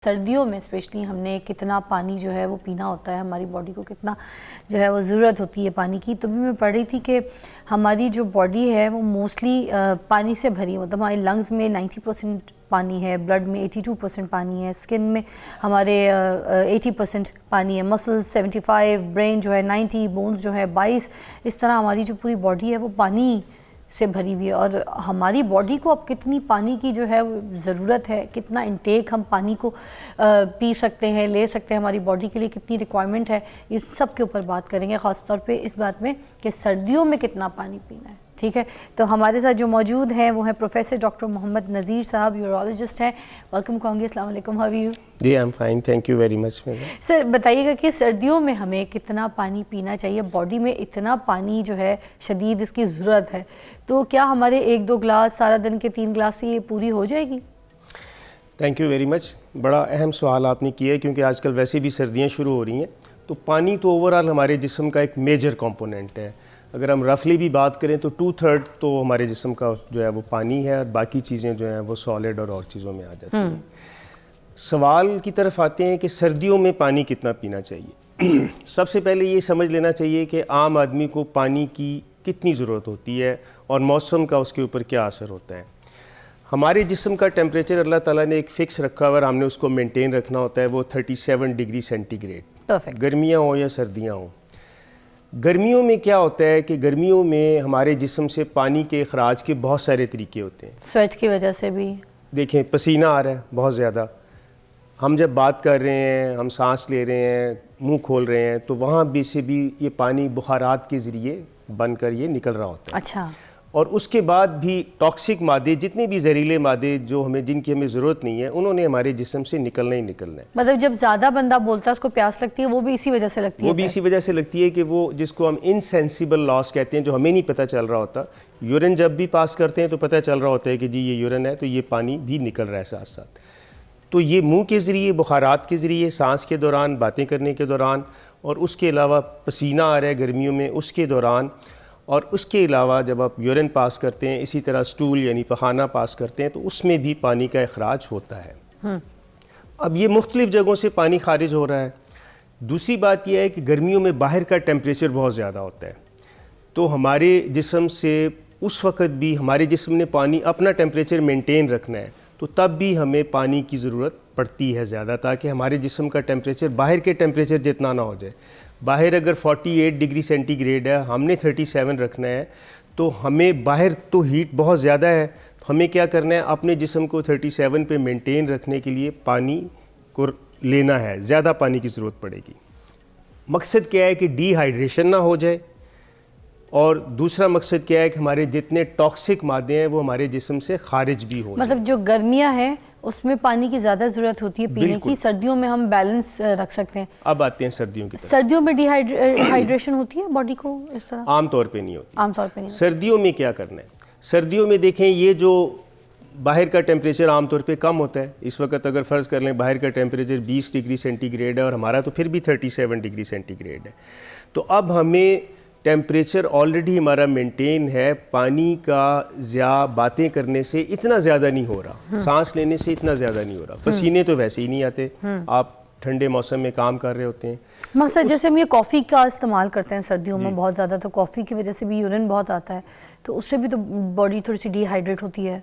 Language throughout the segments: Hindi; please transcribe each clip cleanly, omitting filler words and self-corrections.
सर्दियों में स्पेशली हमने कितना पानी जो है वो पीना होता है, हमारी बॉडी को कितना जो है वो ज़रूरत होती है पानी की। तो भी मैं पढ़ रही थी कि हमारी जो बॉडी है वो मोस्टली पानी से भरी है, मतलब हमारे लंग्स में 90% पानी है, ब्लड में 82% पानी है, स्किन में हमारे 80% पानी है, मसल्स 75, ब्रेन जो है 90, बोन्स जो है 22। इस तरह हमारी जो पूरी बॉडी है वो पानी से भरी हुई है। और हमारी बॉडी को अब कितनी पानी की जो है ज़रूरत है, कितना इंटेक हम पानी को पी सकते हैं, ले सकते हैं, हमारी बॉडी के लिए कितनी रिक्वायरमेंट है, इस सब के ऊपर बात करेंगे, ख़ास तौर पे इस बात में कि सर्दियों में कितना पानी पीना है। ठीक है, तो हमारे साथ जो मौजूद हैं वो हैं प्रोफेसर डॉक्टर मोहम्मद नज़ीर साहब, यूरोलॉजिस्ट हैं। वेलकम कहूँगी, अस्सलाम वालेकुम, हाउ आर यू? जी I am fine, thank you very much. Sir बताइएगा कि सर्दियों में हमें कितना पानी पीना चाहिए? बॉडी में इतना पानी जो है शदीद इसकी ज़रूरत है, तो क्या हमारे 1-2 गिलास सारा दिन के 3 गिलास से ये पूरी हो जाएगी? Thank you very much. बड़ा अहम सवाल आपने किया है, क्योंकि आजकल वैसे भी सर्दियाँ शुरू हो रही हैं, तो पानी तो ओवरऑल हमारे जिस्म का एक मेजर कंपोनेंट है। अगर हम रफली भी बात करें तो 2/3 तो हमारे जिस्म का जो है वो पानी है, और बाकी चीज़ें जो हैं वो सॉलिड और चीज़ों में आ जाती हैं। सवाल की तरफ आते हैं कि सर्दियों में पानी कितना पीना चाहिए। सबसे पहले ये समझ लेना चाहिए कि आम आदमी को पानी की कितनी ज़रूरत होती है और मौसम का उसके ऊपर क्या असर होता है। हमारे जिस्म का टेम्परेचर अल्लाह ताला ने एक फ़िक्स रखा हुआ और हमने उसको मेंटेन रखना होता है, वो 37 डिग्री सेंटीग्रेड। परफेक्ट। गर्मियाँ हों या सर्दियाँ हों। गर्मियों में क्या होता है कि गर्मियों में हमारे जिस्म से पानी के अखराज के बहुत सारे तरीके होते हैं। स्वेट की वजह से भी देखें, पसीना आ रहा है बहुत ज़्यादा, हम जब बात कर रहे हैं, हम सांस ले रहे हैं, मुंह खोल रहे हैं, तो वहाँ भी से भी ये पानी बुखारात के ज़रिए बनकर ये निकल रहा होता है। अच्छा। और उसके बाद भी टॉक्सिक मादे, जितने भी जहरीले मादे जो जिनकी हमें ज़रूरत नहीं है, उन्होंने हमारे जिस्म से निकलना ही निकलना है। मतलब जब ज़्यादा बंदा बोलता है उसको प्यास लगती है, वो भी इसी वजह से लगती है? वो भी इसी वजह से लगती है कि वो जिसको हम इनसेंसिबल लॉस कहते हैं, जो हमें नहीं पता चल रहा होता। यूरिन जब भी पास करते हैं तो पता चल रहा होता है कि जी ये यूरिन है, तो ये पानी भी निकल रहा है साथ साथ। तो ये मुंह के ज़रिए, बुखारात के ज़रिए, सांस के दौरान, बातें करने के दौरान, और उसके अलावा पसीना आ रहा है गर्मियों में उसके दौरान, और उसके अलावा जब आप यूरिन पास करते हैं, इसी तरह स्टूल यानी पखाना पास करते हैं, तो उसमें भी पानी का अखराज होता है। अब ये मुख्तलिफ जगहों से पानी खारिज हो रहा है। दूसरी बात यह है कि गर्मियों में बाहर का टेम्परेचर बहुत ज़्यादा होता है, तो हमारे जिस्म से उस वक़्त भी हमारे जिस्म ने पानी अपना टेम्परेचर मेंटेन रखना है, तो तब भी हमें पानी की ज़रूरत पड़ती है ज़्यादा, ताकि हमारे जिस्म का टेम्परेचर बाहर के टेम्परेचर जितना ना हो जाए। बाहर अगर 48 डिग्री सेंटीग्रेड है, हमने 37 रखना है, तो हमें बाहर तो हीट बहुत ज़्यादा है, तो हमें क्या करना है, अपने जिस्म को 37 पे मेंटेन रखने के लिए पानी को लेना है, ज़्यादा पानी की ज़रूरत पड़ेगी। मकसद क्या है कि डिहाइड्रेशन ना हो जाए, और दूसरा मकसद क्या है कि हमारे जितने टॉक्सिक मादे हैं वो हमारे जिस्म से खारिज भी हो। मतलब जो गर्मियाँ हैं उसमें पानी की ज़्यादा ज़रूरत होती है पीने की, सर्दियों में हम बैलेंस रख सकते हैं। अब आते हैं सर्दियों की तरफ। सर्दियों में डिहाइड्रेशन होती है बॉडी को इस तरह? आमतौर पे नहीं होती। आमतौर पे नहीं। सर्दियों में क्या करना है? सर्दियों में देखें, ये जो बाहर का टेम्परेचर आमतौर पे कम होता है। इस वक्त अगर फ़र्ज़ कर लें बाहर का टेम्परेचर 20 डिग्री सेंटीग्रेड है और हमारा तो फिर भी 37 डिग्री सेंटीग्रेड है, तो अब हमें टेम्परेचर ऑलरेडी हमारा मेंटेन है, पानी का बातें करने से इतना ज़्यादा नहीं हो रहा, सांस लेने से इतना ज़्यादा नहीं हो रहा, पसीने तो वैसे ही नहीं आते, आप ठंडे मौसम में काम कर रहे होते हैं। मसला जैसे हम ये कॉफ़ी का इस्तेमाल करते हैं सर्दियों में बहुत ज़्यादा, तो कॉफ़ी की वजह से भी यूरिन बहुत आता है, तो उससे भी तो बॉडी थोड़ी सी डिहाइड्रेट होती है।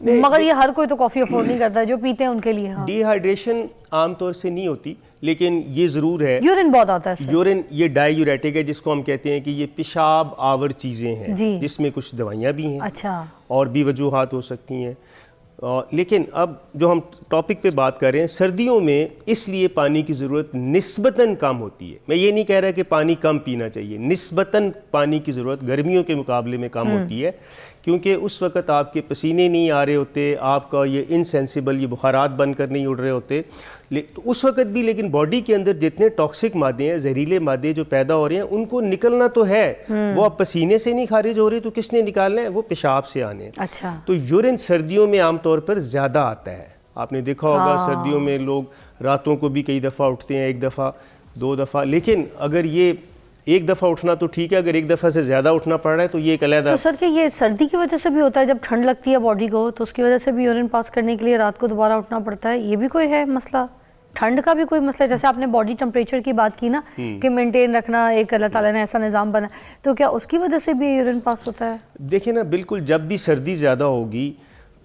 मगर ये हर कोई तो कॉफ़ी अफोर्ड नहीं करता, जो पीते हैं उनके लिए। हाँ, डिहाइड्रेशन आमतौर से नहीं होती, लेकिन ये ज़रूर है यूरिन बहुत आता है। यूरिन ये डायूरेटिक है, जिसको हम कहते हैं कि ये पेशाब आवर चीज़ें हैं, जिसमें कुछ दवाइयाँ भी हैं। अच्छा। और भी वजूहात हो सकती हैं। लेकिन अब जो हम टॉपिक पे बात कर रहे हैं, सर्दियों में इसलिए पानी की ज़रूरत निस्बतन कम होती है। मैं ये नहीं कह रहा कि पानी कम पीना चाहिए, निस्बतन पानी की ज़रूरत गर्मियों के मुकाबले में कम होती है, क्योंकि उस वक़्त आपके पसीने नहीं आ रहे होते, आपका ये इनसेंसिबल ये बुखारात बनकर नहीं उड़ रहे होते, तो उस वक़्त भी लेकिन बॉडी के अंदर जितने टॉक्सिक मादे हैं, जहरीले मादे जो पैदा हो रहे हैं, उनको निकलना तो है। वो अब पसीने से नहीं खारिज हो रहे, तो किसने निकालना है? वो पेशाब से आने। अच्छा। तो यूरिन सर्दियों में आमतौर पर ज़्यादा आता है। आपने देखा होगा सर्दियों में लोग रातों को भी कई दफ़ा उठते हैं, 1 दफ़ा 2 दफ़ा। लेकिन अगर ये एक दफ़ा उठना तो ठीक है, अगर एक दफ़ा से ज़्यादा उठना पड़ रहा है तो ये एक अलग। तो सर कि ये सर्दी की वजह से भी होता है, जब ठंड लगती है बॉडी को तो उसकी वजह से भी यूरिन पास करने के लिए रात को दोबारा उठना पड़ता है, ये भी कोई है मसला? ठंड का भी कोई मसला? जैसे आपने बॉडी टेम्परेचर की बात की ना कि मेंटेन रखना, एक अल्लाह ताला ने ऐसा निज़ाम बना, तो क्या उसकी वजह से भी यूरिन पास होता है? देखिए ना, बिल्कुल जब भी सर्दी ज़्यादा होगी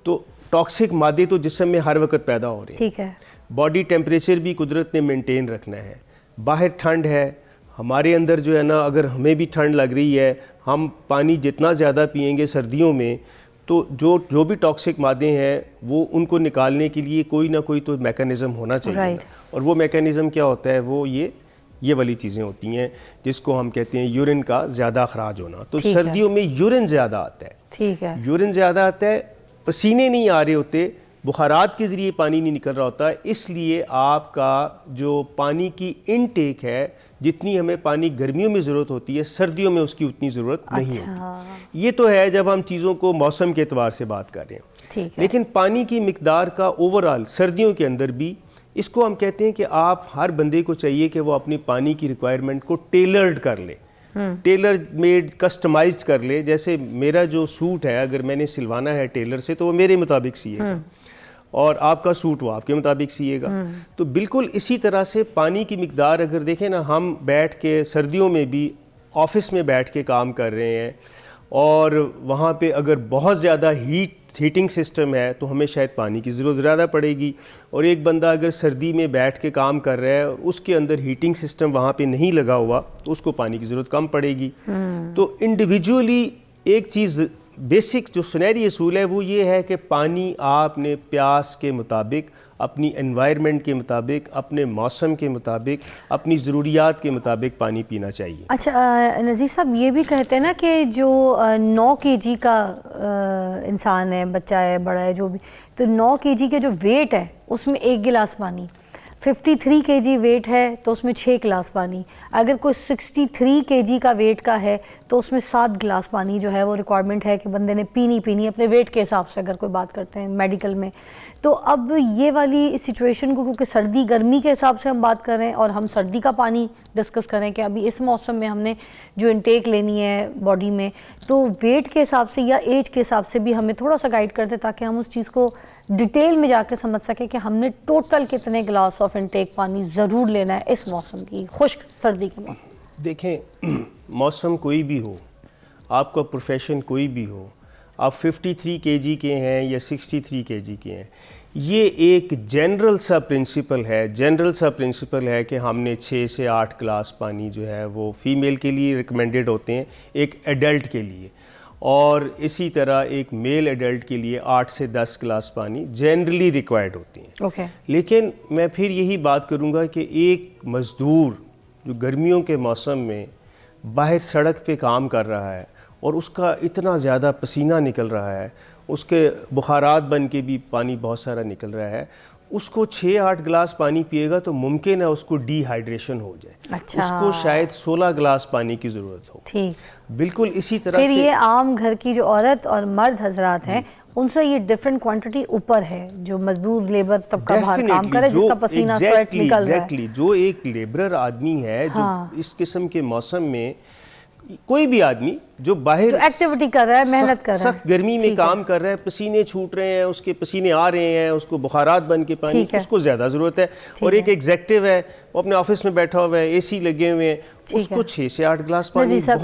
तो टॉक्सिक मादे तो जिस्म में हर वक्त पैदा हो रहे हैं। ठीक है। बॉडी टेम्परेचर भी कुदरत ने मेंटेन रखना है। बाहर ठंड है, हमारे अंदर जो है ना, अगर हमें भी ठंड लग रही है, हम पानी जितना ज़्यादा पिएंगे सर्दियों में तो जो भी टॉक्सिक मादे हैं वो उनको निकालने के लिए कोई ना कोई तो मैकेनिज़्म होना चाहिए Right. और वो मैकेनिज़्म क्या होता है, वो ये वाली चीज़ें होती हैं जिसको हम कहते हैं यूरिन का ज़्यादा अखराज होना। तो सर्दियों में यूरिन ज़्यादा आता है। ठीक है। यूरिन ज़्यादा आता है, पसीने नहीं आ रहे होते, बुखारात के ज़रिए पानी नहीं निकल रहा होता, इसलिए आपका जो पानी की इनटेक है, जितनी हमें पानी गर्मियों में ज़रूरत होती है, सर्दियों में उसकी उतनी ज़रूरत नहीं होती। ये तो है जब हम चीज़ों को मौसम के एतबार से बात कर रहे हैं। ठीक है। लेकिन पानी की मिकदार का ओवरऑल सर्दियों के अंदर भी, इसको हम कहते हैं कि आप हर बंदे को चाहिए कि वो अपनी पानी की रिक्वायरमेंट को टेलर्ड कर ले, टेलर मेड कस्टमाइज कर ले। जैसे मेरा जो सूट है, अगर मैंने सिलवाना है टेलर से तो वो मेरे मुताबिक सिएगा और आपका सूट वो आपके मुताबिक सिएगा। तो बिल्कुल इसी तरह से पानी की मिकदार अगर देखें ना, हम बैठ के सर्दियों में भी ऑफिस में बैठ के काम कर रहे हैं और वहाँ पे अगर बहुत ज़्यादा हीटिंग सिस्टम है तो हमें शायद पानी की ज़रूरत ज़्यादा पड़ेगी, और एक बंदा अगर सर्दी में बैठ के काम कर रहा है और उसके अंदर हीटिंग सिस्टम वहाँ पे नहीं लगा हुआ तो उसको पानी की ज़रूरत कम पड़ेगी। तो इंडिविजुअली एक चीज़ बेसिक जो सुनहरी असूल है वो ये है कि पानी आपने प्यास के मुताबिक, अपनी एनवायरनमेंट के मुताबिक, अपने मौसम के मुताबिक, अपनी ज़रूरियात के मुताबिक पानी पीना चाहिए। अच्छा नज़ीर साहब, ये भी कहते हैं ना कि जो 9 kg का इंसान है, बच्चा है, बड़ा है, जो भी, तो 9 kg के जो वेट है उसमें 1 गिलास पानी, 53 kg वेट है तो उसमें 6 गिलास पानी, अगर कोई 63 kg का वेट का है तो उसमें 7 गिलास पानी जो है वो रिक्वायरमेंट है कि बंदे ने पीनी अपने वेट के हिसाब से, अगर कोई बात करते हैं मेडिकल में। तो अब ये वाली सिचुएशन को, क्योंकि सर्दी गर्मी के हिसाब से हम बात कर रहे हैं और हम सर्दी का पानी डिस्कस करें कि अभी इस मौसम में हमने जो इनटेक लेनी है बॉडी में, तो वेट के हिसाब से या एज के हिसाब से भी हमें थोड़ा सा गाइड कर दे ताकि हम उस चीज़ को डिटेल में जाके समझ सकें कि हमने टोटल कितने गिलास ऑफ इनटेक पानी ज़रूर लेना है इस मौसम की, खुश्क सर्दी के मौसम। देखें, मौसम कोई भी हो, आपका प्रोफेशन कोई भी हो, आप 53 kg के हैं या 63 kg के हैं, ये एक जनरल सा प्रिंसिपल है कि हमने 6 से 8 गिलास पानी जो है वो फीमेल के लिए रिकमेंडेड होते हैं एक एडल्ट के लिए, और इसी तरह एक मेल एडल्ट के लिए 8 से 10 गिलास पानी जनरली रिक्वायर्ड होती हैं। ओके। लेकिन मैं फिर यही बात करूँगा कि एक मज़दूर जो गर्मियों के मौसम में बाहर सड़क पे काम कर रहा है और उसका इतना ज़्यादा पसीना निकल रहा है, उसके बुखारात बन के भी पानी बहुत सारा निकल रहा है, उसको 6-8 गिलास पानी पिएगा तो मुमकिन है उसको डिहाइड्रेशन हो जाए। अच्छा। उसको शायद 16 गिलास पानी की ज़रूरत हो। ठीक। बिल्कुल इसी तरह फिर से ये आम घर की जो औरत और मर्द हजरात हैं उनसे ये डिफरेंट क्वांटिटी ऊपर है, जो मजदूर लेबर तबका बाहर काम करे, जिसका पसीना स्वेट निकल रहा है। जो एक लेबरर आदमी है, हाँ। जो इस किस्म के मौसम में, कोई भी आदमी जो बाहर एक्टिविटी कर रहा है, मेहनत कर रहा है, सख्त गर्मी में काम कर रहा है, पसीने छूट रहे हैं, उसके पसीने आ रहे हैं, उसको बुखारात बन के पानी, उसको ज़्यादा ज़रूरत है। और एक एग्जेक्टिव है, वो अपने ऑफिस में बैठा हुआ है, AC लगे हुए हैं, उसको 6 से 8 गिलास पानी